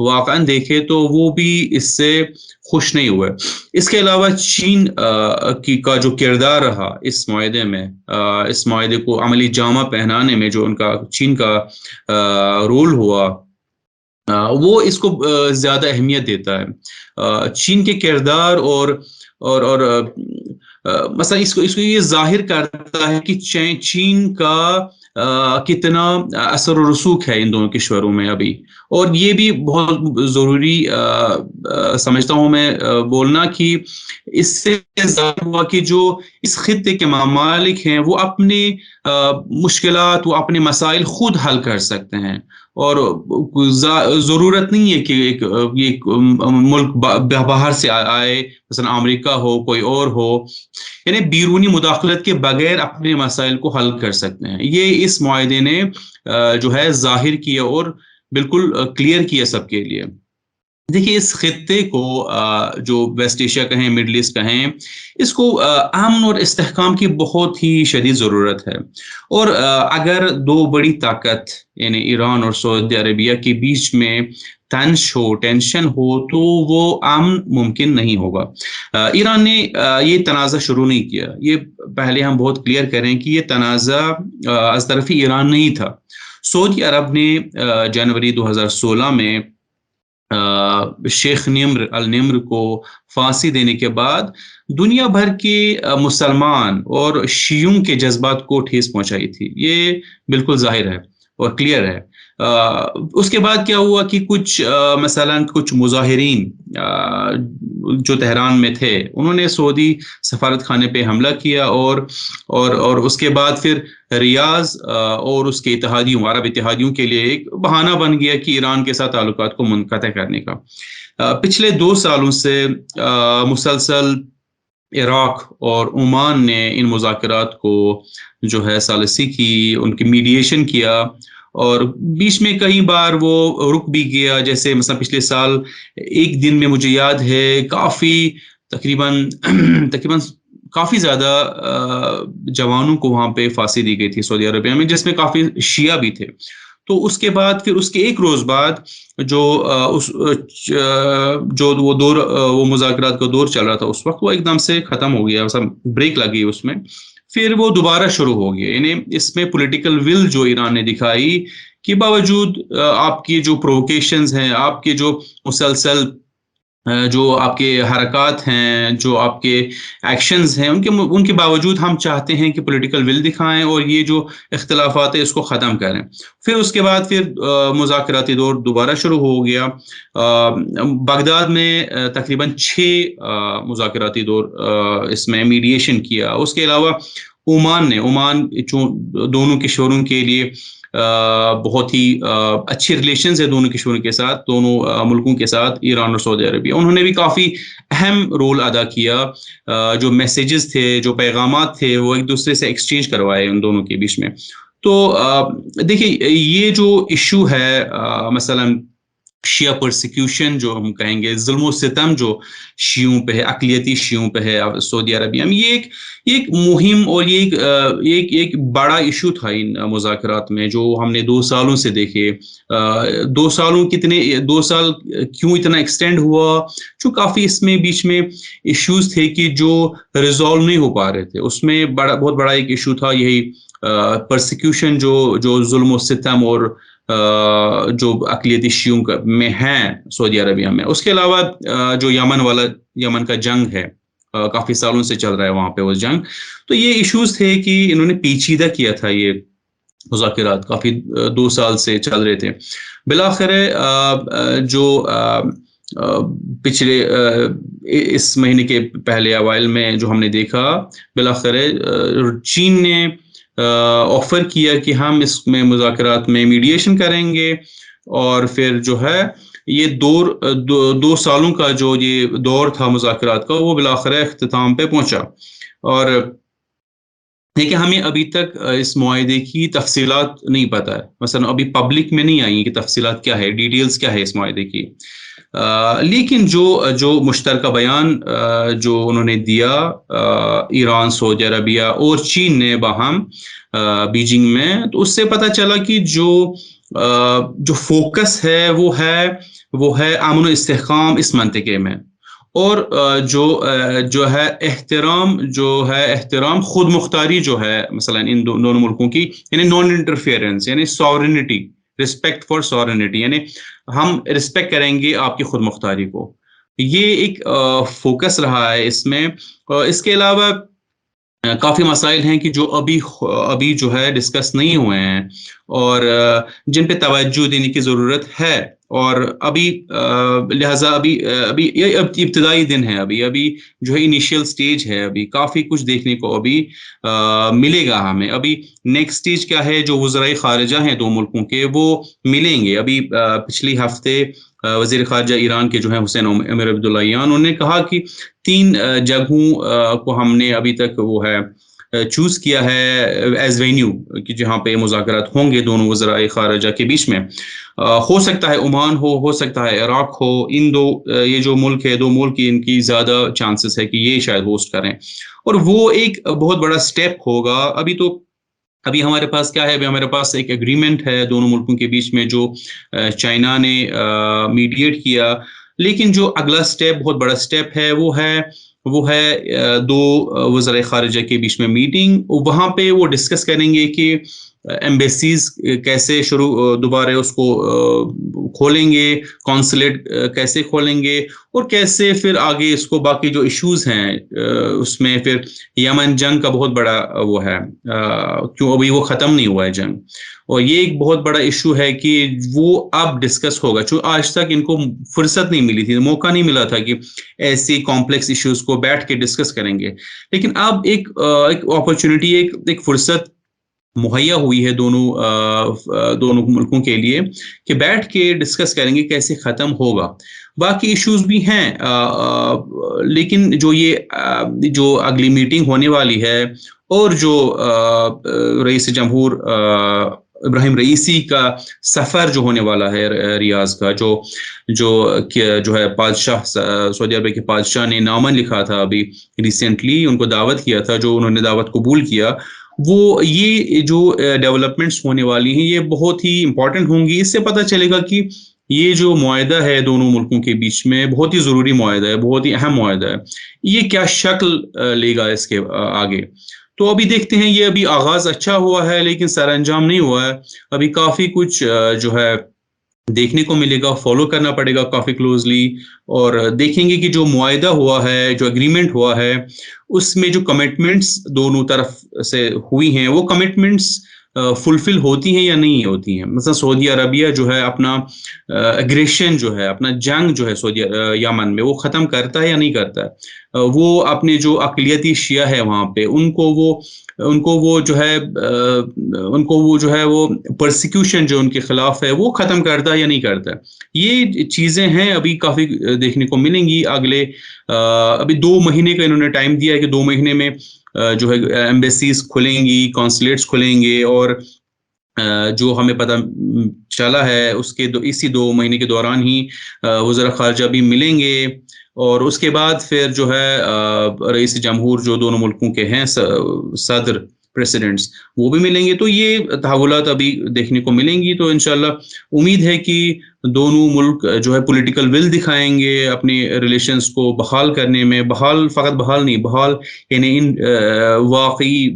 واقعاً دیکھے تو وہ بھی اس سے خوش نہیں ہوئے. اس کے علاوہ چین کا جو کردار رہا اس معاہدے میں، اس معاہدے کو عملی جامہ پہنانے میں جو ان کا چین کا رول ہوا، وہ اس کو زیادہ اہمیت دیتا ہے. چین کے کردار اور مثلا اس کو یہ ظاہر کرتا ہے کہ چین کا کتنا اثر و رسوخ ہے ان دونوں کشوروں میں ابھی. اور یہ بھی بہت ضروری سمجھتا ہوں میں بولنا کہ اس سے ظاہر ہوا کہ جو اس خطے کے ممالک ہیں وہ اپنی مشکلات، وہ اپنے مسائل خود حل کر سکتے ہیں، اور ضرورت نہیں ہے کہ ایک ملک باہر سے آئے، مثلا امریکہ ہو، کوئی اور ہو، یعنی بیرونی مداخلت کے بغیر اپنے مسائل کو حل کر سکتے ہیں. یہ اس معاہدے نے جو ہے ظاہر کیا اور بالکل کلیئر کیا سب کے لیے. دیکھیے اس خطے کو جو ویسٹ ایشیا کہیں، مڈل ایسٹ کہیں، اس کو امن اور استحکام کی بہت ہی شدید ضرورت ہے. اور اگر دو بڑی طاقت یعنی ایران اور سعودی عربیہ کے بیچ میں ٹینشن ہو تو وہ امن ممکن نہیں ہوگا. ایران نے یہ تنازع شروع نہیں کیا. یہ پہلے ہم بہت کلیئر کریں کہ یہ تنازع از طرف ایران نہیں تھا. سعودی عرب نے جنوری 2016 میں شیخ النمر کو پھانسی دینے کے بعد دنیا بھر کے مسلمان اور شیعوں کے جذبات کو ٹھیس پہنچائی تھی. یہ بالکل ظاہر ہے اور کلیئر ہے. اس کے بعد کیا ہوا کہ مثلا کچھ مظاہرین جو تہران میں تھے انہوں نے سعودی سفارت خانے پہ حملہ کیا، اور اس کے بعد پھر ریاض اور اس کے اتحادیوں، عرب اتحادیوں کے لیے ایک بہانہ بن گیا کہ ایران کے ساتھ تعلقات کو منقطع کرنے کا. پچھلے 2 سالوں سے مسلسل عراق اور عمان نے ان مذاکرات کو جو ہے ثالثی کی، ان کی میڈیشن کیا، اور بیچ میں کئی بار وہ رک بھی گیا. جیسے مثلا پچھلے سال ایک دن میں مجھے یاد ہے تقریباً کافی زیادہ جوانوں کو وہاں پہ پھانسی دی گئی تھی سعودی عربیہ میں، جس میں کافی شیعہ بھی تھے. تو اس کے بعد پھر اس کے ایک روز بعد جو وہ مذاکرات کا دور چل رہا تھا اس وقت، وہ ایک دم سے ختم ہو گیا، بریک لگی اس میں. پھر وہ دوبارہ شروع ہو گیا. یعنی اس میں پولیٹیکل ول جو ایران نے دکھائی کہ باوجود آپ کی جو پرووکیشنز ہیں، آپ کے جو مسلسل جو آپ کے حرکات ہیں، جو آپ کے ایکشنز ہیں، ان کے باوجود ہم چاہتے ہیں کہ پولیٹیکل ول دکھائیں اور یہ جو اختلافات ہیں اس کو ختم کریں. پھر اس کے بعد پھر مذاکراتی دور دوبارہ شروع ہو گیا. بغداد میں تقریباً 6 مذاکراتی دور اس میں میڈیشن کیا. اس کے علاوہ عمان دونوں کشوروں کے لیے بہت ہی اچھی ریلیشنز ہے دونوں کشوروں کے ساتھ، دونوں ملکوں کے ساتھ، ایران اور سعودی عربیہ. انہوں نے بھی کافی اہم رول ادا کیا. جو میسیجز تھے، جو پیغامات تھے، وہ ایک دوسرے سے ایکسچینج کروائے ان دونوں کے بیچ میں. تو دیکھیے یہ جو ایشو ہے مثلا شیعہ پرسیکیوشن جو ہم کہیں گے، ظلم و ستم جو شیعوں پہ ہے، اقلیتی شیعوں پہ ہے سعودی عربیہ میں، یہ ایک مہم اور یہ ایک بڑا ایشو تھا ان مذاکرات میں جو ہم نے 2 سالوں سے دیکھے. 2 سال کیوں اتنا ایکسٹینڈ ہوا؟ جو کافی اس میں بیچ میں ایشوز تھے کہ جو ریزالو نہیں ہو پا رہے تھے. اس میں بہت بڑا ایک ایشو تھا یہی پرسیکیوشن جو ظلم و ستم اور جو اقلیتی شیعوں میں ہیں سعودی عربیہ میں. اس کے علاوہ جو یمن کا جنگ ہے، کافی سالوں سے چل رہا ہے وہاں پہ وہ جنگ. تو یہ ایشوز تھے کہ انہوں نے پیچیدہ کیا تھا. یہ مذاکرات کافی 2 سال سے چل رہے تھے. بالآخر جو پچھلے اس مہینے کے پہلے اوائل میں جو ہم نے دیکھا، بالآخر چین نے آفر کیا کہ ہم اس میں مذاکرات میں میڈیشن کریں گے، اور پھر جو ہے یہ 2 سالوں کا جو یہ دور تھا مذاکرات کا، وہ بالآخر اختتام پہ پہنچا. اور لیکن ہمیں ابھی تک اس معاہدے کی تفصیلات نہیں پتہ ہے. مثلا ابھی پبلک میں نہیں آئی کہ تفصیلات کیا ہے، ڈیٹیلز کیا ہے اس معاہدے کی. لیکن جو مشترکہ بیان جو انہوں نے دیا ایران، سعودی عربیہ اور چین نے باہم بیجنگ میں، تو اس سے پتہ چلا کہ جو فوکس ہے وہ ہے وہ ہے امن و استحکام اس منطقے میں، اور جو ہے احترام خود مختاری جو ہے مثلا ان دونوں ملکوں کی، یعنی نان انٹرفیئرنس، یعنی سورنٹی، رسپیکٹ فار سورنٹی، یعنی ہم رسپیکٹ کریں گے آپ کی خود مختاری کو. یہ ایک فوکس رہا ہے اس میں. اس کے علاوہ کافی مسائل ہیں کہ جو ابھی جو ہے ڈسکس نہیں ہوئے ہیں، اور جن پہ توجہ دینے کی ضرورت ہے. اور ابھی لہٰذا ابھی یہ ابتدائی دن ہے، ابھی جو ہے انیشیل سٹیج ہے، ابھی کافی کچھ دیکھنے کو ابھی ملے گا ہمیں. ابھی نیکسٹ سٹیج کیا ہے، جو وزرائے خارجہ ہیں دو ملکوں کے وہ ملیں گے. ابھی پچھلی ہفتے وزیر خارجہ ایران کے جو ہیں حسین امیر عبداللہیان، انہوں نے کہا کہ 3 جگہوں کو ہم نے ابھی تک وہ ہے چوز کیا ہے ایز وینیو کہ جہاں پہ مذاکرات ہوں گے دونوں وزرائے خارجہ کے بیچ میں. ہو سکتا ہے عمان ہو سکتا ہے عراق ہو. ان دو یہ جو ملک ہے، 2 ملک ان کی زیادہ چانسز ہے کہ یہ شاید ہوسٹ کریں، اور وہ ایک بہت بڑا سٹیپ ہوگا. ابھی ہمارے پاس کیا ہے، ابھی ہمارے پاس ایک ایگریمنٹ ہے دونوں ملکوں کے بیچ میں جو چائنا نے میڈیٹ کیا. لیکن جو اگلا سٹیپ، بہت بڑا سٹیپ ہے، وہ ہے 2 وزرائے خارجہ کے بیچ میں میٹنگ. وہاں پہ وہ ڈسکس کریں گے کہ ایمبیسیز کیسے دوبارہ اس کو کھولیں گے، کونسلیٹ کیسے کھولیں گے، اور کیسے پھر آگے اس کو باقی جو ایشوز ہیں اس میں پھر یمن جنگ کا بہت بڑا وہ ہے، کیوں ابھی وہ ختم نہیں ہوا ہے جنگ، اور یہ ایک بہت بڑا ایشو ہے کہ وہ اب ڈسکس ہوگا. چونکہ آج تک ان کو فرصت نہیں ملی تھی، موقع نہیں ملا تھا کہ ایسی کمپلیکس ایشوز کو بیٹھ کے ڈسکس کریں گے. لیکن اب ایک اپرچونٹی، ایک فرصت مہیا ہوئی ہے دونوں ملکوں کے لیے کہ بیٹھ کے ڈسکس کریں گے کیسے ختم ہوگا. باقی ایشوز بھی ہیں، لیکن جو اگلی میٹنگ ہونے والی ہے، اور جو رئیس جمہور ابراہیم رئیسی کا سفر جو ہونے والا ہے ریاض کا، جو ہے بادشاہ، سعودی عربیہ کے بادشاہ نے نامہ لکھا تھا ابھی ریسنٹلی، ان کو دعوت کیا تھا، جو انہوں نے دعوت قبول کیا. یہ جو ڈیولپمنٹس ہونے والی ہیں یہ بہت ہی امپورٹنٹ ہوں گی. اس سے پتہ چلے گا کہ یہ جو معاہدہ ہے دونوں ملکوں کے بیچ میں بہت ہی ضروری معاہدہ ہے، بہت ہی اہم معاہدہ ہے، یہ کیا شکل لے گا اس کے آگے. تو ابھی دیکھتے ہیں. یہ ابھی آغاز اچھا ہوا ہے لیکن سر انجام نہیں ہوا ہے. ابھی کافی کچھ جو ہے دیکھنے کو ملے گا، فالو کرنا پڑے گا کافی کلوزلی، اور دیکھیں گے کہ جو معاہدہ ہوا ہے، جو اگریمنٹ ہوا ہے، اس میں جو کمٹمنٹس دونوں طرف سے ہوئی ہیں وہ کمٹمنٹس فلفل ہوتی ہیں یا نہیں ہوتی ہیں. مثلا سعودی عربیہ جو ہے اپنا اگریشن جو ہے، اپنا جنگ جو ہے سعودی یمن میں، وہ ختم کرتا ہے یا نہیں کرتا ہے. وہ اپنے جو اقلیتی شیعہ ہے وہاں پہ، ان کو وہ جو ہے وہ پرسیکیوشن جو ان کے خلاف ہے وہ ختم کرتا ہے یا نہیں کرتا ہے. یہ چیزیں ہیں ابھی کافی دیکھنے کو ملیں گی. ابھی 2 مہینے کا انہوں نے ٹائم دیا ہے کہ 2 مہینے میں جو ہے ایمبیسیز کھلیں گی، کونسلیٹس کھلیں گے، اور جو ہمیں پتہ چلا ہے اسی 2 مہینے کے دوران ہی وزراء خارجہ بھی ملیں گے. اور اس کے بعد پھر جو ہے رئیس جمہور جو دونوں ملکوں کے ہیں، صدر پریسیڈنٹس، وہ بھی ملیں گے. تو یہ تحولات ابھی دیکھنے کو ملیں گی. تو انشاءاللہ امید ہے کہ دونوں ملک جو ہے پولیٹیکل ول دکھائیں گے اپنے ریلیشنز کو بحال کرنے میں. فقط بحال نہیں، بحال یعنی واقعی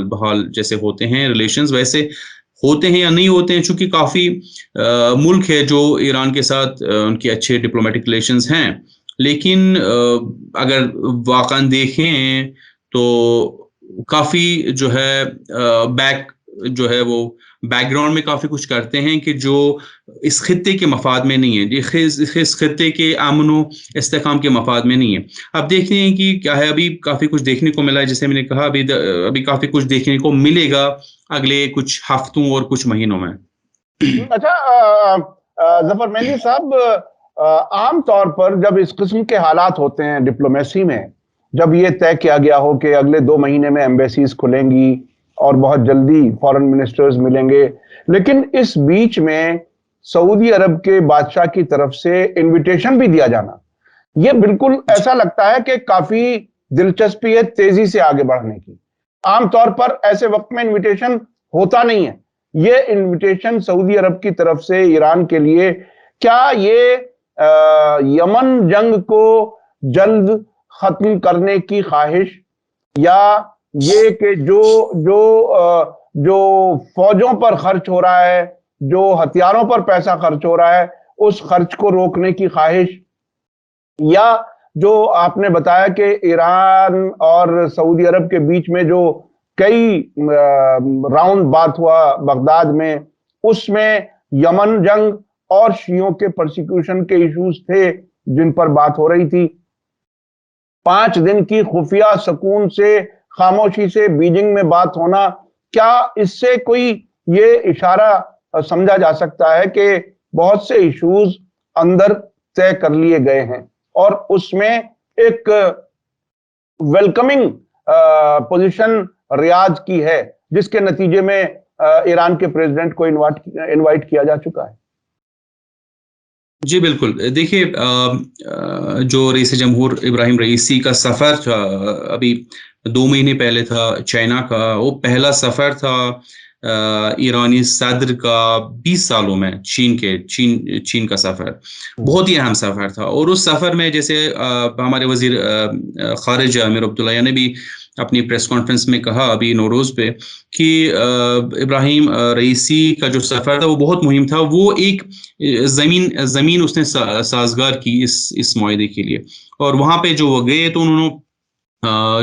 بحال جیسے ہوتے ہیں ریلیشنز ویسے ہوتے ہیں یا نہیں ہوتے ہیں. چونکہ کافی ملک ہے جو ایران کے ساتھ ان کے اچھے ڈپلومیٹک ریلیشنز ہیں، لیکن اگر واقعا دیکھیں تو کافی جو ہے بیک گراؤنڈ میں کافی کچھ کرتے ہیں کہ جو اس خطے کے مفاد میں نہیں ہے، اس خطے کے امن و استحکام کے مفاد میں نہیں ہے. اب دیکھتے ہیں کہ کیا ہے. ابھی کافی کچھ دیکھنے کو ملا ہے، جیسے میں نے کہا ابھی کافی کچھ دیکھنے کو ملے گا اگلے کچھ ہفتوں اور کچھ مہینوں میں. اچھا ظفر مہندی صاحب، عام طور پر جب اس قسم کے حالات ہوتے ہیں ڈپلومیسی میں، جب یہ طے کیا گیا ہو کہ اگلے 2 مہینے میں ایمبیسیز کھلیں گی اور بہت جلدی فارن منسٹرز ملیں گے، لیکن اس بیچ میں سعودی عرب کے بادشاہ کی طرف سے انویٹیشن بھی دیا جانا، یہ بالکل ایسا لگتا ہے کہ کافی دلچسپی ہے تیزی سے آگے بڑھنے کی. عام طور پر ایسے وقت میں انویٹیشن ہوتا نہیں ہے. یہ انویٹیشن سعودی عرب کی طرف سے ایران کے لیے، کیا یہ یمن جنگ کو جلد ختم کرنے کی خواہش، یا یہ کہ جو فوجوں پر خرچ ہو رہا ہے، جو ہتھیاروں پر پیسہ خرچ ہو رہا ہے، اس خرچ کو روکنے کی خواہش، یا جو آپ نے بتایا کہ ایران اور سعودی عرب کے بیچ میں جو کئی راؤنڈ بات ہوا بغداد میں، اس میں یمن جنگ اور شیعوں کے پرسیکیوشن کے ایشوز تھے جن پر بات ہو رہی تھی. 5 دن کی خفیہ سکون سے، خاموشی سے بیجنگ میں بات ہونا، کیا اس سے کوئی یہ اشارہ سمجھا جا سکتا ہے کہ بہت سے ایشوز اندر طے کر لیے گئے ہیں اور اس میں ایک ویلکمنگ پوزیشن ریاض کی ہے جس کے نتیجے میں ایران کے پریزیڈنٹ کو انوائٹ کیا جا چکا ہے؟ جی بالکل. دیکھیے جو رئیس جمہور ابراہیم رئیسی کا سفر تھا ابھی 2 مہینے پہلے تھا چائنا کا، وہ پہلا سفر تھا ایرانی صدر کا 20 سالوں میں چین کا سفر. بہت ہی اہم سفر تھا، اور اس سفر میں جیسے ہمارے وزیر خارجہ امیر عبداللہ نے بھی اپنی پریس کانفرنس میں کہا ابھی نوروز پہ کہ ابراہیم رئیسی کا جو سفر تھا وہ بہت مہم تھا. وہ ایک زمین اس نے سازگار کی اس معاہدے کے لیے، اور وہاں پہ جو وہ گئے تو انہوں نے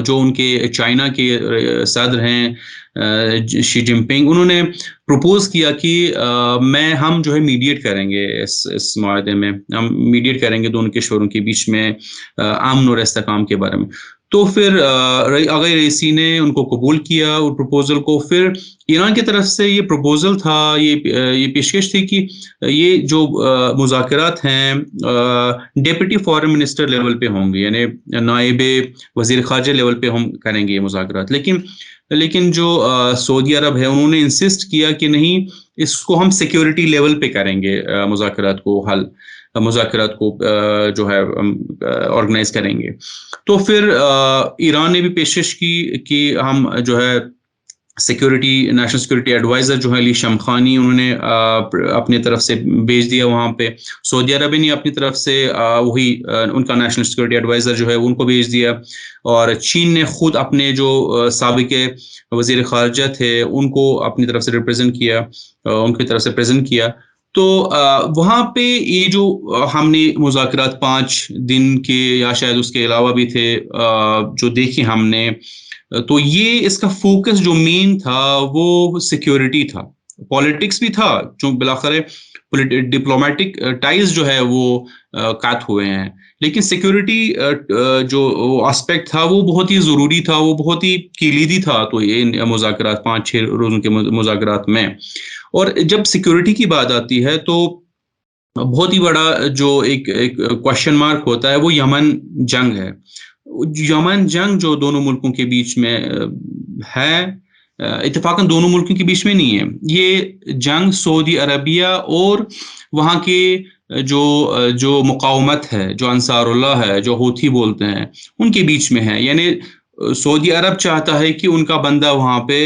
جو ان کے چائنا کے صدر ہیں شی جن پنگ، انہوں نے پروپوز کیا کہ ہم جو ہے میڈیٹ کریں گے اس معاہدے میں، ہم میڈیٹ کریں گے دونوں کے شوروں کے بیچ میں امن اور استحکام کے بارے میں. تو پھر آغا رئیسی نے ان کو قبول کیا اور پروپوزل کو. پھر ایران کی طرف سے یہ پروپوزل تھا، یہ پیشکش تھی کہ یہ جو مذاکرات ہیں ڈیپٹی فارن منسٹر لیول پہ ہوں گے، یعنی نائب وزیر خارجہ لیول پہ ہم کریں گے یہ مذاکرات. لیکن جو سعودی عرب ہے انہوں نے انسسٹ کیا کہ نہیں، اس کو ہم سیکیورٹی لیول پہ کریں گے، مذاکرات کو جو ہے آرگنائز کریں گے. تو پھر ایران نے بھی پیشکش کی کہ ہم جو ہے نیشنل سیکورٹی ایڈوائزر جو ہے علی شمخانی، انہوں نے اپنی طرف سے بھیج دیا وہاں پہ. سعودی عرب نے اپنی طرف سے وہی ان کا نیشنل سیکورٹی ایڈوائزر جو ہے ان کو بھیج دیا، اور چین نے خود اپنے جو سابق وزیر خارجہ تھے ان کو اپنی طرف سے ریپرزینٹ کیا، ان کی طرف سے پریزنٹ کیا. تو وہاں پہ یہ جو ہم نے مذاکرات 5 دن کے یا شاید اس کے علاوہ بھی تھے جو دیکھے ہم نے، تو یہ اس کا فوکس جو مین تھا وہ سیکیورٹی تھا. پالیٹکس بھی تھا، جو بلاخر ڈپلومیٹک ٹائز جو ہے وہ قطع ہوئے ہیں، لیکن سیکیورٹی جو اسپیکٹ تھا وہ بہت ہی ضروری تھا، وہ بہت ہی کلیدی تھا. تو یہ مذاکرات 5-6 روزوں کے مذاکرات میں، اور جب سیکیورٹی کی بات آتی ہے تو بہت ہی بڑا جو ایک کوشچن مارک ہوتا ہے وہ یمن جنگ ہے. یمن جنگ جو دونوں ملکوں کے بیچ میں ہے، اتفاقاً دونوں ملکوں کے بیچ میں نہیں ہے، یہ جنگ سعودی عربیہ اور وہاں کے جو مقاومت ہے، جو انصار اللہ ہے، جو ہوتھی بولتے ہیں، ان کے بیچ میں ہے. یعنی سعودی عرب چاہتا ہے کہ ان کا بندہ وہاں پہ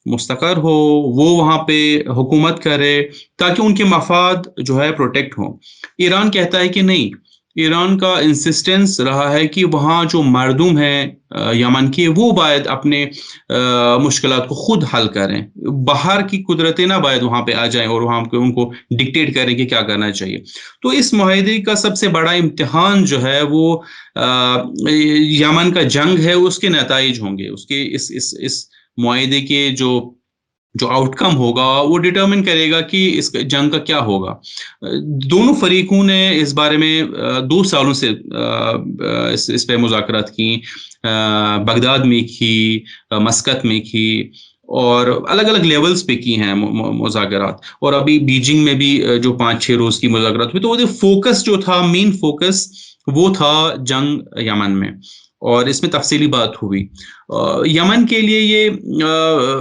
مستقر ہو، وہ وہاں پہ حکومت کرے تاکہ ان کے مفاد جو ہے پروٹیکٹ ہوں. ایران کہتا ہے کہ نہیں، ایران کا انسسٹنس رہا ہے کہ وہاں جو مردم ہیں یمن کے، وہ باید اپنے مشکلات کو خود حل کریں، باہر کی قدرتیں نہ باید وہاں پہ آ جائیں اور وہاں پہ ان کو ڈکٹیٹ کریں کہ کیا کرنا چاہیے. تو اس معاہدے کا سب سے بڑا امتحان جو ہے وہ یمن کا جنگ ہے، اس کے نتائج ہوں گے. اس کے اس معاہدے کے جو آؤٹ کم ہوگا وہ ڈٹرمن کرے گا کہ اس جنگ کا کیا ہوگا. دونوں فریقوں نے اس بارے میں 2 سالوں سے اس پہ مذاکرات کی، بغداد میں کی، مسقط میں کی، اور الگ الگ لیولز پہ کی ہیں مذاکرات. اور ابھی بیجنگ میں بھی جو 5-6 روز کی مذاکرات ہوئی، تو وہ فوکس جو تھا، مین فوکس وہ تھا جنگ یمن میں، اور اس میں تفصیلی بات ہوئی. یمن کے لیے یہ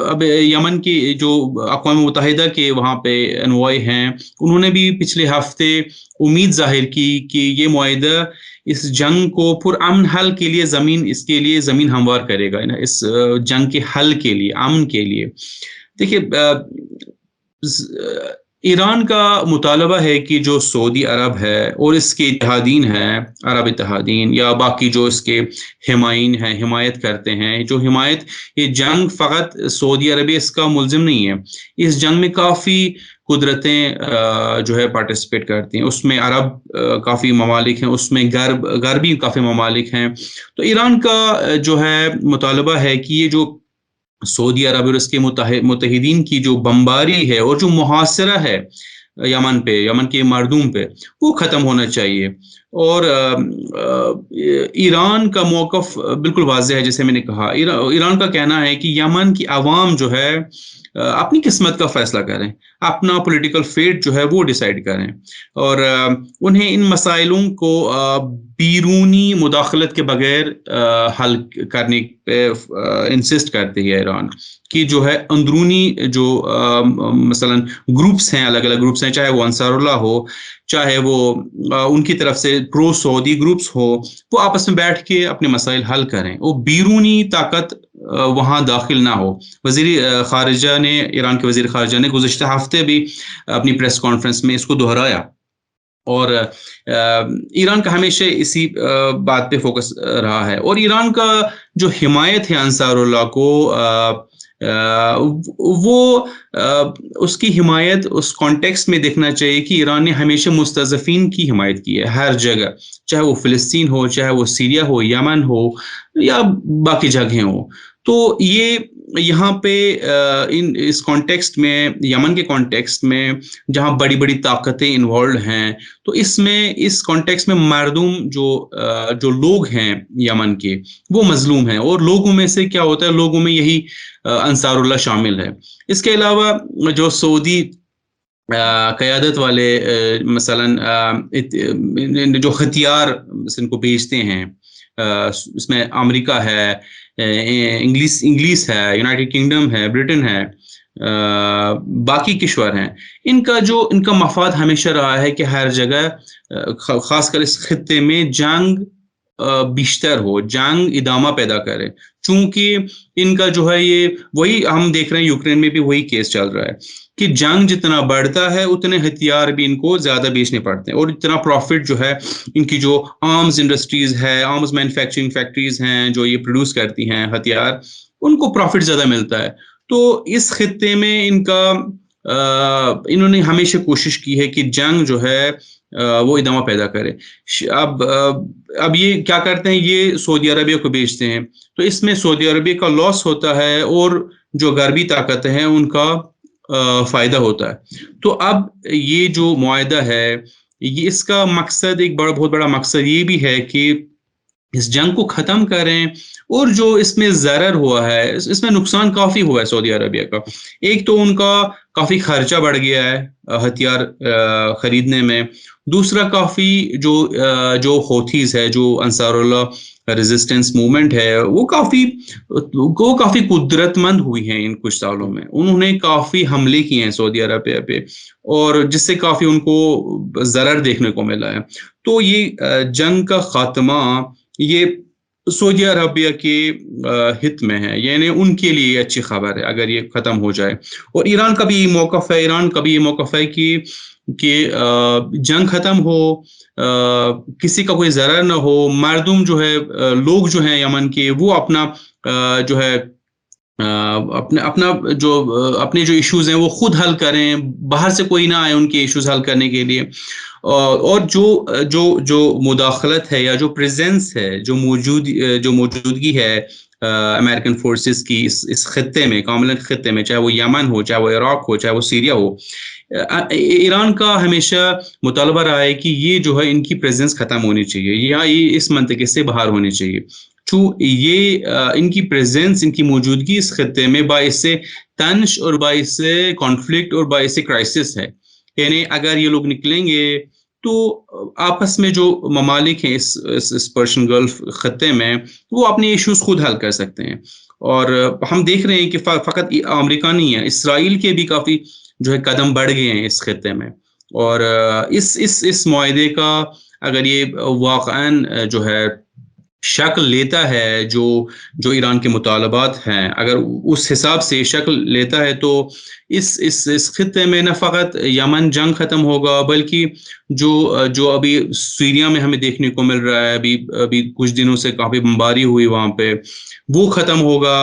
اب یمن کی جو اقوام متحدہ کے وہاں پہ انوائے ہیں، انہوں نے بھی پچھلے ہفتے امید ظاہر کی کہ یہ معاہدہ اس جنگ کو پرامن حل کے لیے زمین ہموار کرے گا، اس جنگ کے حل کے لیے، امن کے لیے. دیکھیے ایران کا مطالبہ ہے کہ جو سعودی عرب ہے اور اس کے اتحادین ہیں، عرب اتحادین یا باقی جو اس کے حمایین ہیں، حمایت کرتے ہیں، جو حمایت، یہ جنگ فقط سعودی عربیہ اس کا ملزم نہیں ہے، اس جنگ میں کافی قدرتیں جو ہے پارٹیسپیٹ کرتی ہیں، اس میں عرب کافی ممالک ہیں، اس میں غربی کافی ممالک ہیں. تو ایران کا جو ہے مطالبہ ہے کہ یہ جو سعودی عرب اور اس کے متحدین کی جو بمباری ہے اور جو محاصرہ ہے یمن پہ، یمن کے مردم پہ، وہ ختم ہونا چاہیے. اور ایران کا موقف بالکل واضح ہے. جیسے میں نے کہا، ایران کا کہنا ہے کہ یمن کی عوام جو ہے اپنی قسمت کا فیصلہ کریں، اپنا پولیٹیکل فیٹ جو ہے وہ ڈیسائیڈ کریں، اور انہیں ان مسائلوں کو بیرونی مداخلت کے بغیر حل کرنے پہ انسسٹ کرتی ہے ایران، کہ جو ہے اندرونی جو مثلا گروپس ہیں، الگ الگ گروپس ہیں، چاہے وہ انصار اللہ ہو، چاہے وہ ان کی طرف سے پرو سعودی گروپس ہو، وہ آپس میں بیٹھ کے اپنے مسائل حل کریں، وہ بیرونی طاقت وہاں داخل نہ ہو. وزیر خارجہ نے، ایران کے وزیر خارجہ نے گزشتہ ہفتے بھی اپنی پریس کانفرنس میں اس کو دہرایا، اور ایران کا ہمیشہ اسی بات پہ فوکس رہا ہے. اور ایران کا جو حمایت ہے انصار اللہ کو، وہ اس کی حمایت اس کانٹیکسٹ میں دیکھنا چاہیے کہ ایران نے ہمیشہ مستضعفین کی حمایت کی ہے ہر جگہ، چاہے وہ فلسطین ہو، چاہے وہ سیریا ہو، یمن ہو، یا باقی جگہیں ہوں. تو یہ یہاں پہ اس کانٹیکسٹ میں، یمن کے کانٹیکسٹ میں جہاں بڑی بڑی طاقتیں انوالوڈ ہیں، تو اس کانٹیکسٹ میں مردم جو لوگ ہیں یمن کے، وہ مظلوم ہیں. اور لوگوں میں سے کیا ہوتا ہے، لوگوں میں یہی انصار اللہ شامل ہے. اس کے علاوہ جو سعودی قیادت والے مثلا جو ہتھیار ان کو بیچتے ہیں، اس میں امریکہ ہے، انگلس ہے، یونائٹڈ کنگڈم ہے، برٹن ہے، باقی کشور ہیں، ان کا مفاد ہمیشہ رہا ہے کہ ہر جگہ، خاص کر اس خطے میں، جنگ بیشتر ہو، جنگ ادامہ پیدا کرے. چونکہ ان کا جو ہے یہ وہی ہم دیکھ رہے ہیں، یوکرین میں بھی وہی کیس چل رہا ہے کہ جنگ جتنا بڑھتا ہے اتنے ہتھیار بھی ان کو زیادہ بیچنے پڑتے ہیں، اور اتنا پروفٹ جو ہے ان کی جو آرمز انڈسٹریز ہے، آرمز مینوفیکچرنگ فیکٹریز ہیں جو یہ پروڈیوس کرتی ہیں ہتھیار، ان کو پروفٹ زیادہ ملتا ہے. تو اس خطے میں انہوں نے ہمیشہ کوشش کی ہے کہ جنگ جو ہے وہ ادامہ پیدا کرے. اب یہ کیا کرتے ہیں، یہ سعودی عربیہ کو بیچتے ہیں، تو اس میں سعودی عربیہ کا لاس ہوتا ہے اور جو غربی طاقتیں ہیں ان کا فائدہ ہوتا ہے. تو اب یہ جو معاہدہ ہے، یہ اس کا مقصد، ایک بہت بڑا مقصد یہ بھی ہے کہ اس جنگ کو ختم کریں، اور جو اس میں ضرر ہوا ہے، اس میں نقصان کافی ہوا ہے سعودی عربیہ کا. ایک تو ان کا کافی خرچہ بڑھ گیا ہے ہتھیار خریدنے میں، دوسرا کافی جو ہوتھیز ہے، جو انصار اللہ ریزسٹنس موومنٹ ہے، وہ کافی قدرت مند ہوئی ہیں ان کچھ سالوں میں. انہوں نے کافی حملے کیے ہیں سعودی عربیہ پہ، اور جس سے کافی ان کو ضرر دیکھنے کو ملا ہے. تو یہ جنگ کا خاتمہ یہ سعودی عربیہ کے ہت میں ہے، یعنی ان کے لیے اچھی خبر ہے اگر یہ ختم ہو جائے. اور ایران کا بھی یہ موقف ہے کہ جنگ ختم ہو، کسی کا کوئی ضرر نہ ہو، مردم جو ہے، لوگ جو ہیں یمن کے، وہ اپنا جو ہے اپنے جو ایشوز ہیں وہ خود حل کریں، باہر سے کوئی نہ آئے ان کے ایشوز حل کرنے کے لیے. اور جو مداخلت ہے، یا جو پریزنس ہے، جو موجودگی ہے امریکن فورسز کی اس خطے میں، کاملن خطے میں، چاہے وہ یمن ہو، چاہے وہ عراق ہو، چاہے وہ سیریا ہو، ایران کا ہمیشہ مطالبہ رہا ہے کہ یہ جو ہے ان کی پریزنس ختم ہونی چاہیے، یا یہ اس منطقے سے باہر ہونی چاہیے. یہ ان کی پریزنس، ان کی موجودگی اس خطے میں باعث تنش اور باعث کانفلکٹ اور باعث کرائسس ہے. یعنی اگر یہ لوگ نکلیں گے تو آپس میں جو ممالک ہیں اس پرشین گلف خطے میں، وہ اپنے ایشوز خود حل کر سکتے ہیں. اور ہم دیکھ رہے ہیں کہ فقط امریکہ نہیں ہے، اسرائیل کے بھی کافی جو ہے قدم بڑھ گئے ہیں اس خطے میں. اور اس معاہدے کا اگر یہ واقعاً جو ہے شکل لیتا ہے جو ایران کے مطالبات ہیں، اگر اس حساب سے شکل لیتا ہے تو اس خطے میں نہ فقط یمن جنگ ختم ہوگا، بلکہ جو ابھی سیریا میں ہمیں دیکھنے کو مل رہا ہے، ابھی کچھ دنوں سے کافی بمباری ہوئی وہاں پہ، وہ ختم ہوگا،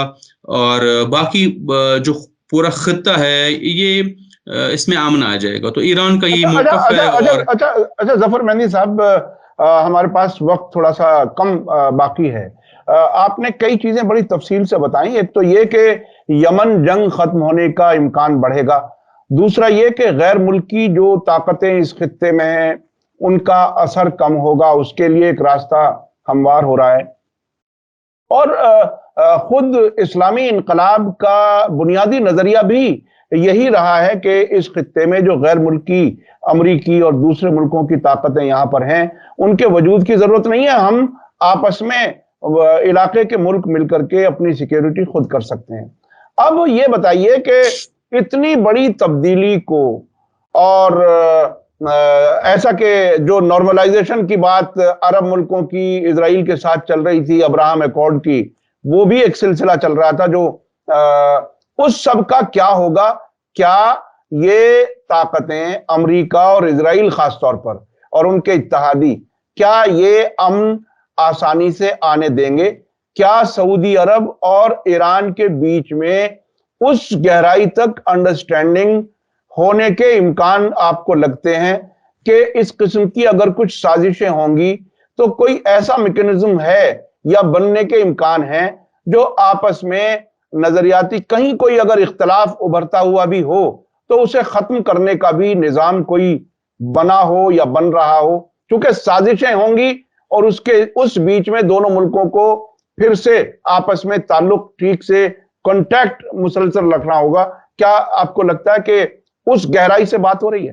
اور باقی جو پورا خطہ ہے یہ اس میں امن آ جائے گا. تو ایران کا یہ موقف ہے. اور اچھا ظفر مہندی صاحب، ہمارے پاس وقت تھوڑا سا کم باقی ہے. آپ نے کئی چیزیں بڑی تفصیل سے بتائیں. ایک تو یہ کہ یمن جنگ ختم ہونے کا امکان بڑھے گا، دوسرا یہ کہ غیر ملکی جو طاقتیں اس خطے میں ہیں ان کا اثر کم ہوگا، اس کے لیے ایک راستہ ہموار ہو رہا ہے، اور خود اسلامی انقلاب کا بنیادی نظریہ بھی یہی رہا ہے کہ اس خطے میں جو غیر ملکی امریکی اور دوسرے ملکوں کی طاقتیں یہاں پر ہیں ان کے وجود کی ضرورت نہیں ہے، ہم آپس میں علاقے کے ملک مل کر کے اپنی سیکیورٹی خود کر سکتے ہیں. اب یہ بتائیے کہ اتنی بڑی تبدیلی کو، اور ایسا کہ جو نارملائزیشن کی بات عرب ملکوں کی اسرائیل کے ساتھ چل رہی تھی، ابراہم ایکارڈ کی، وہ بھی ایک سلسلہ چل رہا تھا، جو اس سب کا کیا ہوگا؟ کیا یہ طاقتیں امریکہ اور اسرائیل خاص طور پر اور ان کے اتحادی، کیا یہ امن آسانی سے آنے دیں گے؟ کیا سعودی عرب اور ایران کے بیچ میں اس گہرائی تک انڈرسٹینڈنگ ہونے کے امکان آپ کو لگتے ہیں کہ اس قسم کی اگر کچھ سازشیں ہوں گی تو کوئی ایسا میکینزم ہے یا بننے کے امکان ہیں جو آپس میں نظریاتی کہیں کوئی اگر اختلاف ابھرتا ہوا بھی ہو تو اسے ختم کرنے کا بھی نظام کوئی بنا ہو یا بن رہا ہو؟ چونکہ سازشیں ہوں گی اور اس بیچ میں دونوں ملکوں کو پھر سے آپس میں تعلق ٹھیک سے کانٹیکٹ مسلسل رکھنا ہوگا. کیا آپ کو لگتا ہے کہ اس گہرائی سے بات ہو رہی ہے؟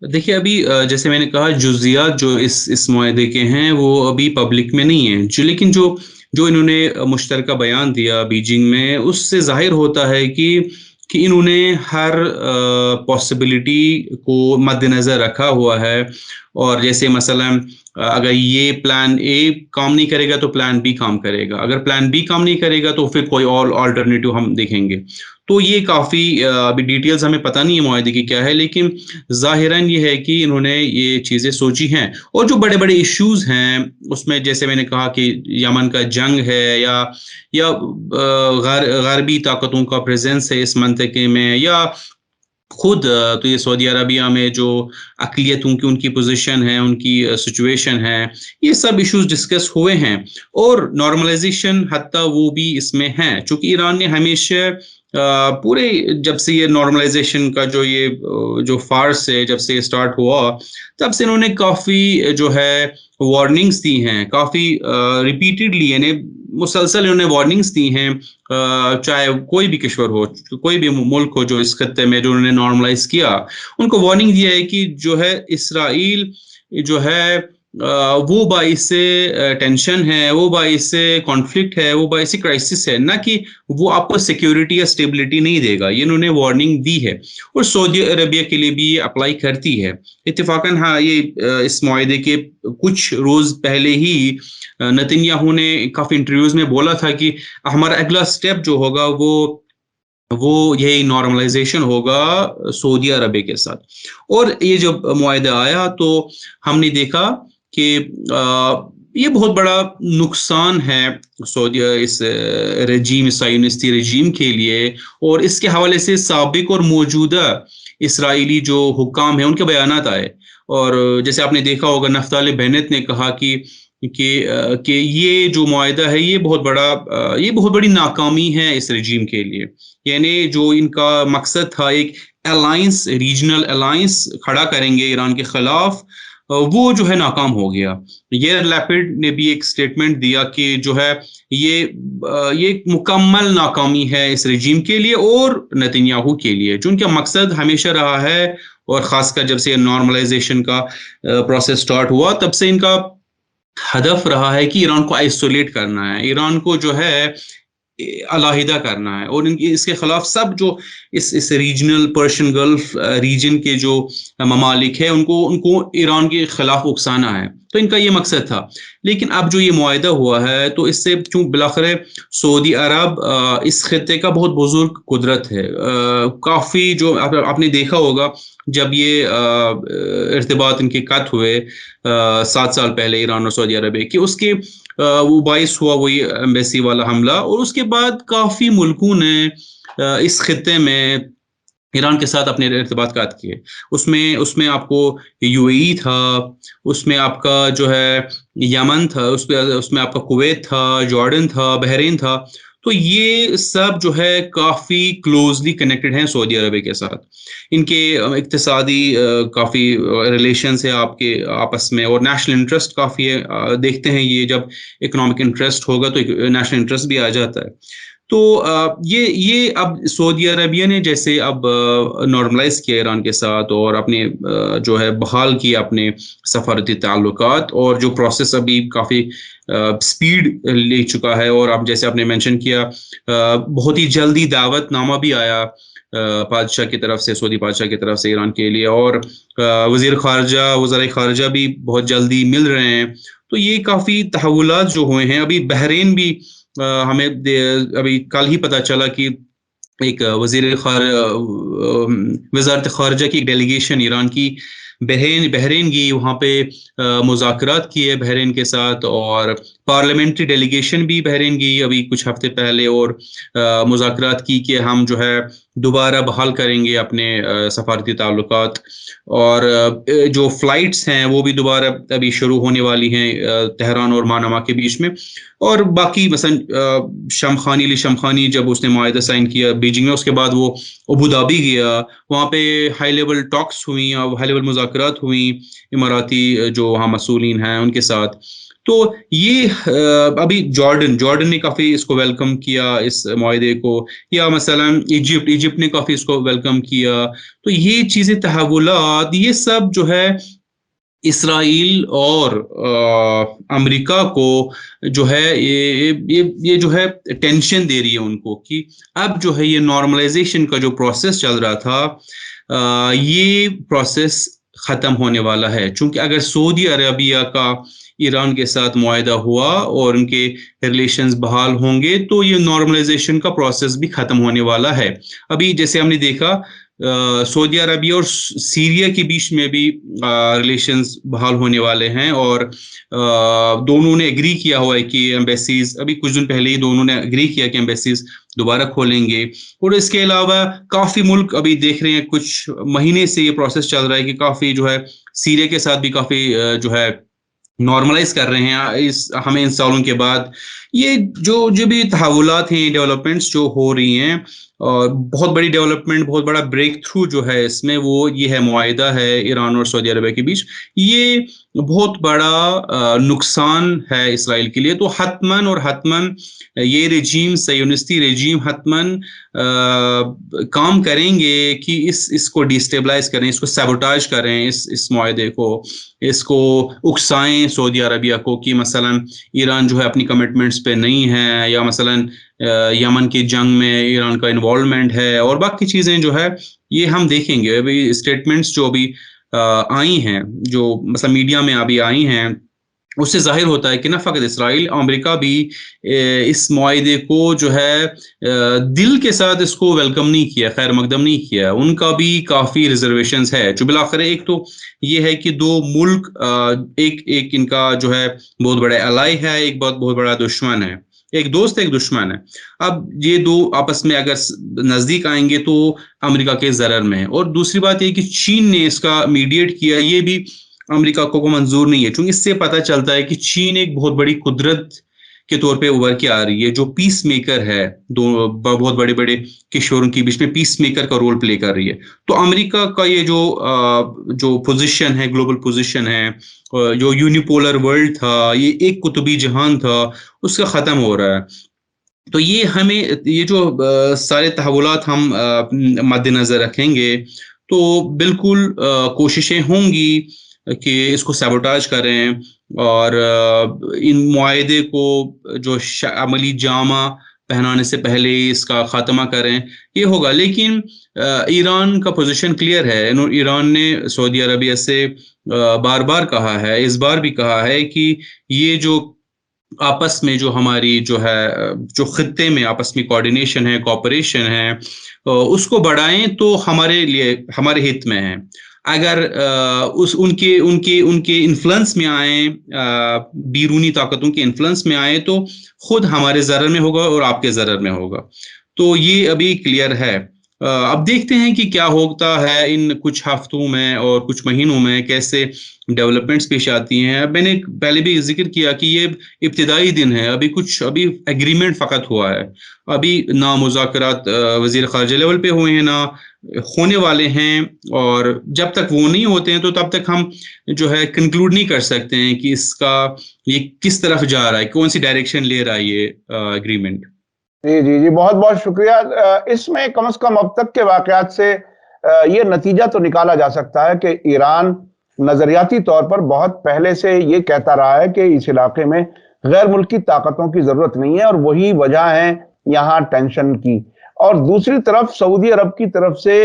دیکھیے، ابھی جیسے میں نے کہا، جزیات جو اس معاہدے کے ہیں وہ ابھی پبلک میں نہیں ہیں، لیکن جو انہوں نے مشترکہ بیان دیا بیجنگ میں، اس سے ظاہر ہوتا ہے کہ انہوں نے ہر پاسبلٹی کو مد نظر رکھا ہوا ہے. اور جیسے مثلا اگر یہ پلان اے کام نہیں کرے گا تو پلان بی کام کرے گا، اگر پلان بی کام نہیں کرے گا تو پھر کوئی اور آلٹرنیٹو ہم دیکھیں گے. تو یہ کافی ابھی ڈیٹیلز ہمیں پتہ نہیں ہے معاہدے کی کیا ہے، لیکن ظاہراً یہ ہے کہ انہوں نے یہ چیزیں سوچی ہیں. اور جو بڑے بڑے ایشوز ہیں اس میں، جیسے میں نے کہا کہ یمن کا جنگ ہے، یا غربی طاقتوں کا پریزنس ہے اس منطقے میں، یا خود تو یہ سعودی عربیہ میں جو اقلیتوں کی ان کی پوزیشن ہے، ان کی سچویشن ہے، یہ سب ایشوز ڈسکس ہوئے ہیں. اور نارملائزیشن حتیٰ وہ بھی اس میں ہیں، چونکہ ایران نے ہمیشہ پورے جب سے یہ نارملائزیشن کا جو فارس ہے، جب سے یہ سٹارٹ ہوا تب سے انہوں نے کافی جو ہے وارننگز دی ہیں، کافی ریپیٹڈلی، یعنی مسلسل انہوں نے وارننگز دی ہیں، چاہے کوئی بھی کشور ہو، کوئی بھی ملک ہو جو اس خطے میں جو انہوں نے نارملائز کیا، ان کو وارننگ دیا ہے کہ جو ہے اسرائیل جو ہے وہ باعث ٹینشن ہے، وہ باعث کانفلکٹ ہے، وہ باعث کرائسس ہے، نہ کہ وہ آپ کو سیکیورٹی یا اسٹیبلٹی نہیں دے گا. یہ انہوں نے وارننگ دی ہے، اور سعودی عربیہ کے لیے بھی یہ اپلائی کرتی ہے اتفاقاً. ہاں، یہ اس معاہدے کے کچھ روز پہلے ہی نتنیاہو نے کافی انٹرویوز میں بولا تھا کہ ہمارا اگلا سٹیپ جو ہوگا وہ یہی نارملائزیشن ہوگا سعودی عربیہ کے ساتھ. اور یہ جب معاہدہ آیا تو ہم نے دیکھا کہ یہ بہت بڑا نقصان ہے سعودی اس رجیم، صہیونستی رجیم کے لیے. اور اس کے حوالے سے سابق اور موجودہ اسرائیلی جو حکام ہیں ان کے بیانات آئے، اور جیسے آپ نے دیکھا ہوگا نفتالی بینٹ نے کہا کہ یہ جو معاہدہ ہے یہ بہت بڑی ناکامی ہے اس رجیم کے لیے. یعنی جو ان کا مقصد تھا، ایک الائنس، ریجنل الائنس کھڑا کریں گے ایران کے خلاف، وہ جو ہے ناکام ہو گیا. یہ لیپڈ نے بھی ایک سٹیٹمنٹ دیا کہ جو ہے یہ مکمل ناکامی ہے اس رجیم کے لیے اور نتنیاہو کے لیے، جو ان کا مقصد ہمیشہ رہا ہے. اور خاص کر جب سے نارملائزیشن کا پروسیس سٹارٹ ہوا تب سے ان کا ہدف رہا ہے کہ ایران کو آئسولیٹ کرنا ہے، ایران کو جو ہے علیحدہ کرنا ہے, اور اس کے خلاف سب جو اس ریجنل پرشین گلف ریجن کے جو ممالک ہیں ان کو ایران کے خلاف اکسانا ہے. تو ان کا یہ مقصد تھا. لیکن اب جو یہ معاہدہ ہوا ہے تو اس سے چوں بلاخر سعودی عرب اس خطے کا بہت بزرگ قدرت ہے. کافی جو آپ نے دیکھا ہوگا جب یہ ارتباط ان کے قطع ہوئے 7 سال پہلے ایران اور سعودی عربیہ کے, اس کے وہ باعث ہوا وہی ایمبیسی والا حملہ, اور اس کے بعد کافی ملکوں نے اس خطے میں ایران کے ساتھ اپنے ارتباط قائم کیے. اس میں آپ کو یو اے ای تھا, اس میں آپ کا جو ہے یمن تھا, اس میں آپ کا کویت تھا, جارڈن تھا, بحرین تھا. تو یہ سب جو ہے کافی کلوزلی کنیکٹڈ ہیں سعودی عربیہ کے ساتھ. ان کے اقتصادی کافی ریلیشنز ہے آپ کے آپس میں, اور نیشنل انٹرسٹ کافی ہے. دیکھتے ہیں یہ جب اکنامک انٹرسٹ ہوگا تو نیشنل انٹرسٹ بھی آ جاتا ہے. تو یہ اب سعودی عربیہ نے جیسے اب نارملائز کیا ایران کے ساتھ, اور اپنے جو ہے بحال کیا اپنے سفارتی تعلقات, اور جو پروسیس ابھی کافی سپیڈ لے چکا ہے. اور اب جیسے آپ نے مینشن کیا بہت ہی جلدی دعوت نامہ بھی آیا بادشاہ کی طرف سے, سعودی بادشاہ کی طرف سے ایران کے لیے, اور وزراء خارجہ بھی بہت جلدی مل رہے ہیں. تو یہ کافی تحولات جو ہوئے ہیں. ابھی بحرین بھی ہمیں ابھی کل ہی پتہ چلا کہ ایک وزارت خارجہ کی ایک ڈیلیگیشن ایران کی بحرین گئی, وہاں پہ مذاکرات کیے بحرین کے ساتھ, اور پارلیمنٹری ڈیلیگیشن بھی بحرین گئی ابھی کچھ ہفتے پہلے, اور مذاکرات کی کہ ہم جو ہے دوبارہ بحال کریں گے اپنے سفارتی تعلقات, اور جو فلائٹس ہیں وہ بھی دوبارہ ابھی شروع ہونے والی ہیں تہران اور مانما کے بیچ میں. اور باقی مثلا شمخانی جب اس نے معاہدہ سائن کیا بیجنگ میں, اس کے بعد وہ ابوظہبی گیا, وہاں پہ ہائی لیول ٹاکس ہوئیں, ہائی لیول مذاکرات ہوئیں اماراتی جو وہاں مسئولین ہیں ان کے ساتھ. تو یہ ابھی جارڈن نے کافی اس کو ویلکم کیا اس معاہدے کو, یا مثلا ایجپٹ نے کافی اس کو ویلکم کیا. تو یہ چیزیں تحولات یہ سب جو ہے اسرائیل اور امریکہ کو جو ہے یہ جو ہے ٹینشن دے رہی ہے ان کو کہ اب جو ہے یہ نارملائزیشن کا جو پروسیس چل رہا تھا یہ پروسیس ختم ہونے والا ہے. چونکہ اگر سعودی عربیہ کا ایران کے ساتھ معاہدہ ہوا اور ان کے ریلیشنز بحال ہوں گے تو یہ نارملائزیشن کا پروسیس بھی ختم ہونے والا ہے. ابھی جیسے ہم نے دیکھا سعودی عربیہ اور سیریا کے بیچ میں بھی ریلیشنز بحال ہونے والے ہیں, اور دونوں نے ایگری کیا ہوا ہے کہ ایمبیسیز, ابھی کچھ دن پہلے ہی دونوں نے ایگری کیا کہ ایمبیسیز دوبارہ کھولیں گے. اور اس کے علاوہ کافی ملک ابھی دیکھ رہے ہیں, کچھ مہینے سے یہ پروسیس چل رہا ہے کہ کافی جو ہے سیریا کے ساتھ بھی کافی جو ہے نارملائز کر رہے ہیں ہمیں ان سالوں کے بعد. یہ جو بھی تحولات ہیں, ڈیولپمنٹس جو ہو رہی ہیں, اور بہت بڑی ڈیولپمنٹ, بہت بڑا بریک تھرو جو ہے اس میں وہ یہ ہے معاہدہ ہے ایران اور سعودی عربیہ کے بیچ. یہ بہت بڑا نقصان ہے اسرائیل کے لیے. تو حتماً یہ رجیم صہیونستی رجیم حتماً کام کریں گے کہ اس کو ڈیسٹیبلائز کریں, اس کو سیبوٹاج کریں, اس معاہدے کو, اس کو اکسائیں سعودی عربیہ کو کہ مثلا ایران جو ہے اپنی کمٹمنٹس پہ نہیں ہے, یا مثلا یمن کی جنگ میں ایران کا انوالومنٹ ہے, اور باقی چیزیں جو ہے یہ ہم دیکھیں گے. ابھی اسٹیٹمنٹس جو ابھی آئی ہیں, جو مثلا میڈیا میں ابھی آئی ہیں, اس سے ظاہر ہوتا ہے کہ نہ فقط اسرائیل, امریکہ بھی اس معاہدے کو جو ہے دل کے ساتھ اس کو ویلکم نہیں کیا, خیر مقدم نہیں کیا. ان کا بھی کافی ریزرویشنز ہے, جو بالآخر ایک تو یہ ہے کہ دو ملک, ایک ان کا جو ہے بہت بڑا الائی ہے, ایک بہت بڑا دشمن ہے, ایک دوست ایک دشمن ہے. اب یہ دو آپس میں اگر نزدیک آئیں گے تو امریکہ کے ضرر میں ہے. اور دوسری بات یہ کہ چین نے اس کا میڈیٹ کیا, یہ بھی امریکہ کو منظور نہیں ہے, چونکہ اس سے پتہ چلتا ہے کہ چین ایک بہت بڑی قدرت کے طور پہ ابھر کے آ رہی ہے, جو پیس میکر ہے, بہت بڑے کشوروں کے بیچ میں پیس میکر کا رول پلے کر رہی ہے. تو امریکہ کا یہ جو پوزیشن ہے, گلوبل پوزیشن ہے, جو یونیپولر ورلڈ تھا, یہ ایک قطبی جہان تھا, اس کا ختم ہو رہا ہے. تو یہ ہمیں یہ جو سارے تحولات ہم مد نظر رکھیں گے تو بالکل کوششیں ہوں گی کہ اس کو سیبوٹاج کریں, اور ان معاہدے کو جو عملی جامہ پہنانے سے پہلے ہی اس کا خاتمہ کریں، یہ ہوگا. لیکن ایران کا پوزیشن کلیئر ہے. ایران نے سعودی عربیہ سے بار بار کہا ہے، اس بار بھی کہا ہے کہ یہ جو آپس میں جو ہماری جو ہے جو خطے میں آپس میں کوآرڈینیشن ہے، کوآپریشن ہے، اس کو بڑھائیں تو ہمارے لیے ہمارے ہت میں ہے. اگر ان کے انفلوئنس میں آئیں، بیرونی طاقتوں کے انفلوئنس میں آئیں تو خود ہمارے ضرر میں ہوگا اور آپ کے ضرر میں ہوگا. تو یہ ابھی کلیئر ہے. اب دیکھتے ہیں کہ کیا ہوتا ہے ان کچھ ہفتوں میں اور کچھ مہینوں میں، کیسے ڈیولپمنٹس پیش آتی ہیں. میں نے پہلے بھی ذکر کیا کہ یہ ابتدائی دن ہے، ابھی ایگریمنٹ فقط ہوا ہے. ابھی نہ مذاکرات وزیر خارجہ لیول پہ ہوئے ہیں، نہ ہونے والے ہیں. اور جب تک وہ نہیں ہوتے ہیں تو تب تک ہم جو ہے کنکلوڈ نہیں کر سکتے ہیں کہ اس کا یہ کس طرف جا رہا ہے، کون سی ڈائریکشن لے رہا ہے یہ ایگریمنٹ. جی بہت بہت شکریہ. اس میں کم از کم اب تک کے واقعات سے یہ نتیجہ تو نکالا جا سکتا ہے کہ ایران نظریاتی طور پر بہت پہلے سے یہ کہتا رہا ہے کہ اس علاقے میں غیر ملکی طاقتوں کی ضرورت نہیں ہے، اور وہی وجہ ہے یہاں ٹینشن کی. اور دوسری طرف سعودی عرب کی طرف سے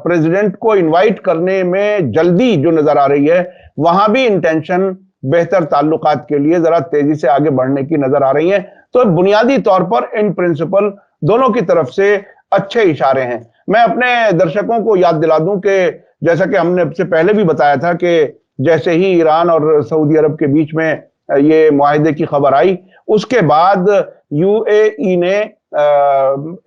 پریزیڈنٹ کو انوائٹ کرنے میں جلدی جو نظر آ رہی ہے، وہاں بھی انٹینشن بہتر تعلقات کے لیے ذرا تیزی سے آگے بڑھنے کی نظر آ رہی ہے. تو بنیادی طور پر ان پرنسپل دونوں کی طرف سے اچھے اشارے ہیں. میں اپنے درشکوں کو یاد دلا دوں کہ جیسا کہ ہم نے اب سے پہلے بھی بتایا تھا کہ جیسے ہی ایران اور سعودی عرب کے بیچ میں یہ معاہدے کی خبر آئی، اس کے بعد یو اے ای نے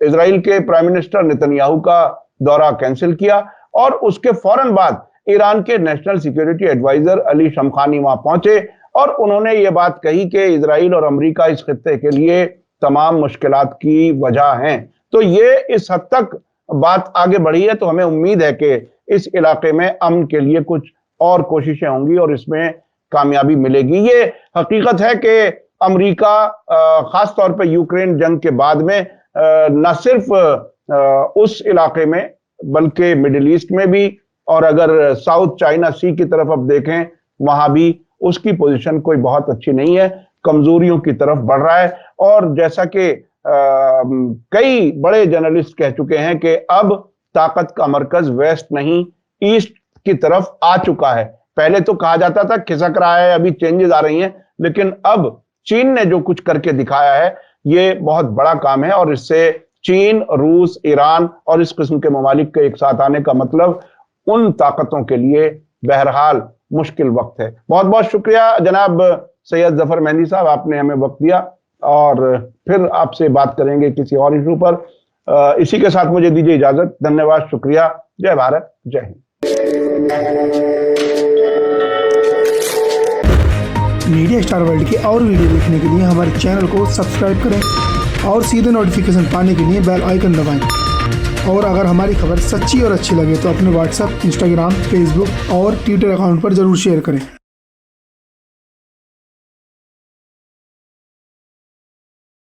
اسرائیل کے پرائم منسٹر نتنیاہو کا دورہ کینسل کیا، اور اس کے فوراً بعد ایران کے نیشنل سیکیورٹی ایڈوائزر علی شمخانی وہاں پہنچے، اور انہوں نے یہ بات کہی کہ اسرائیل اور امریکہ اس خطے کے لیے تمام مشکلات کی وجہ ہیں. تو یہ اس حد تک بات آگے بڑھی ہے، تو ہمیں امید ہے کہ اس علاقے میں امن کے لیے کچھ اور کوششیں ہوں گی اور اس میں کامیابی ملے گی. یہ حقیقت ہے کہ امریکہ خاص طور پہ یوکرین جنگ کے بعد میں نہ صرف اس علاقے میں بلکہ مڈل ایسٹ میں بھی، اور اگر ساؤتھ چائنا سی کی طرف اب دیکھیں وہاں بھی اس کی پوزیشن کوئی بہت اچھی نہیں ہے، کمزوریوں کی طرف بڑھ رہا ہے. اور جیسا کہ کئی بڑے جرنلسٹ کہہ چکے ہیں کہ اب طاقت کا مرکز ویسٹ نہیں ایسٹ کی طرف آ چکا ہے. پہلے تو کہا جاتا تھا کھسک رہا ہے، ابھی چینجز آ رہی ہیں، لیکن اب چین نے جو کچھ کر کے دکھایا ہے یہ بہت بڑا کام ہے، اور اس سے چین، روس، ایران اور اس قسم کے ممالک کے ایک ساتھ آنے کا مطلب ان طاقتوں کے لیے بہرحال مشکل وقت ہے. بہت بہت شکریہ جناب سید ظفر مہندی صاحب، آپ نے ہمیں وقت دیا، اور پھر آپ سے بات کریں گے کسی اور ایشو پر. اسی کے ساتھ مجھے دیجیے اجازت. دھنیہ واد، شکریہ. جے بھارت، جے ہند. میڈیا اسٹار ورلڈ کی اور ویڈیو دیکھنے کے لیے ہمارے چینل کو سبسکرائب کریں اور سیدھے نوٹیفیکیشن پانے کے لیے بیل آئیکن دبائیں. اور اگر ہماری خبر سچی اور اچھی لگے تو اپنے واٹس ایپ، انسٹاگرام، فیس بک اور ٹویٹر اکاؤنٹ پر ضرور شیئر کریں.